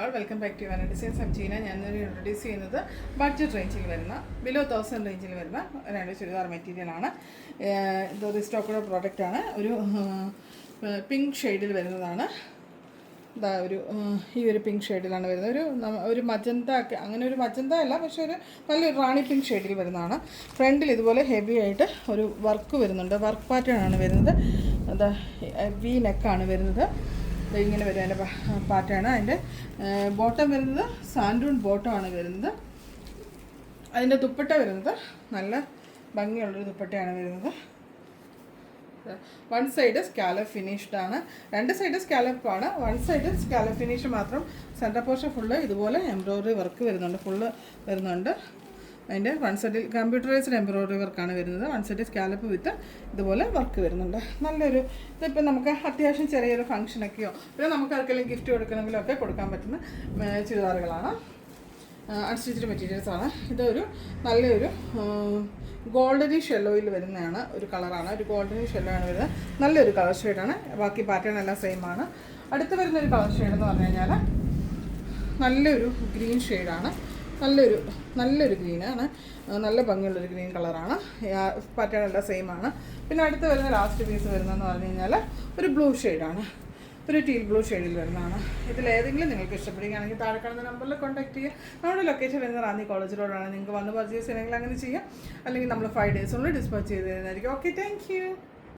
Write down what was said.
Welcome back to your designs of Cheena. ഞാനൊരു introduce ചെയ്യുന്നത് budget റേഞ്ചിൽ വരുന്ന ബിലോ 1000 റേഞ്ചിൽ വരുന്ന രണ്ട് ചുരിദാർ മെറ്റീരിയലാണ്. ഇത് റീസ്റ്റോക്കുള്ള പ്രോഡക്റ്റാണ്. ഒരു പിങ്ക് ഷെയ്ഡിൽ വരുന്നതാണ്. ഇതാ ഈ ഒരു പിങ്ക് ഷെയ്ഡിലാണ് വരുന്നത്. ഒരു മജന്ത അങ്ങനെ ഒരു മജന്ത അല്ല, പക്ഷേ ഒരു നല്ലൊരു റാണി പിങ്ക് ഷെയ്ഡിൽ വരുന്നതാണ്. ഫ്രണ്ടിൽ ഇതുപോലെ ഹെവി ആയിട്ട് ഒരു വർക്ക് വരുന്നുണ്ട്. വർക്ക് പാറ്റേൺ ആണ് വരുന്നത്. എന്താ വി നെക്കാണ് വരുന്നത്. ഇങ്ങനെ വരും അതിൻ്റെ പാറ്റേൺ. അതിൻ്റെ ബോട്ടം വരുന്നത് സാൻഡൂൺ ബോട്ടമാണ് വരുന്നത്. അതിൻ്റെ ദുപ്പട്ട വരുന്നത് നല്ല ഭംഗിയുള്ളൊരു ദുപ്പട്ടയാണ് വരുന്നത്. വൺ സൈഡ് സ്കാലപ്പ് ഫിനിഷ്ഡ് ആണ്. രണ്ട് സൈഡ് സ്കാലപ്പാണ്. വൺ സൈഡ് സ്കാലപ്പ് ഫിനിഷ് മാത്രം. സെൻറ്റർ പോർഷൻ ഫുള്ള് ഇതുപോലെ എംബ്രോയ്ഡറി വർക്ക് വരുന്നുണ്ട്. ഫുള്ള് വരുന്നുണ്ട്. അതിൻ്റെ വൺ സൈഡിൽ കമ്പ്യൂട്ടറൈസ്ഡ് എംബ്രോയ്ഡറി വർക്കാണ് വരുന്നത്. വൺ സൈഡ് സ്കാലപ്പ് വിത്ത് ഇതുപോലെ വർക്ക് വരുന്നുണ്ട്. നല്ലൊരു ഇതിപ്പോൾ നമുക്ക് അത്യാവശ്യം ചെറിയൊരു ഫംഗ്ഷനൊക്കെയോ പിന്നെ നമുക്ക് ആർക്കെങ്കിലും ഗിഫ്റ്റ് കൊടുക്കണമെങ്കിലോ ഒക്കെ കൊടുക്കാൻ പറ്റുന്ന ചുരിദാറുകളാണ്. അൺസ്റ്റിച്ച്ഡ് മെറ്റീരിയൽസാണ്. ഇതൊരു നല്ലൊരു ഗോൾഡനിഷ് യെല്ലോയിൽ വരുന്നതാണ്. ഒരു കളറാണ്. ഒരു ഗോൾഡനിഷ് യെല്ലോ ആണ് വരുന്നത്. നല്ലൊരു കളർ ഷെയ്ഡാണ്. ബാക്കി പാറ്റേൺ എല്ലാം സെയിം ആണ്. അടുത്ത് വരുന്നൊരു കളർ ഷെയ്ഡ് എന്ന് പറഞ്ഞു കഴിഞ്ഞാൽ നല്ലൊരു ഗ്രീൻ ഷെയ്ഡാണ്. നല്ലൊരു ഗ്രീനാണ്. നല്ല ഭംഗിയുള്ളൊരു ഗ്രീൻ കളറാണ്. പാറ്റേൺ എല്ലാം സെയിം ആണ്. പിന്നെ അടുത്ത് വരുന്ന ലാസ്റ്റ് പീസ് വരുന്നതെന്ന് പറഞ്ഞു കഴിഞ്ഞാൽ ഒരു ബ്ലൂ ഷെയ്ഡാണ്. ഒരു ടീൽ ബ്ലൂ ഷെയ്ഡിൽ വരുന്നതാണ്. ഇതിലേതെങ്കിലും നിങ്ങൾക്ക് ഇഷ്ടപ്പെടുകയാണെങ്കിൽ താഴെ കാണുന്ന നമ്പറിൽ കോൺടാക്ട് ചെയ്യുക. നമ്മുടെ ലൊക്കേഷൻ വരുന്നത് റാന്നി കോളേജ് റോഡാണ്. നിങ്ങൾക്ക് വന്ന് പർച്ചേസ് ചെയ്യണമെങ്കിൽ അങ്ങനെ ചെയ്യാം. അല്ലെങ്കിൽ നമ്മൾ 5 days ഡിസ്പാച്ച് ചെയ്ത് തരുന്നതായിരിക്കും. Okay, thank you.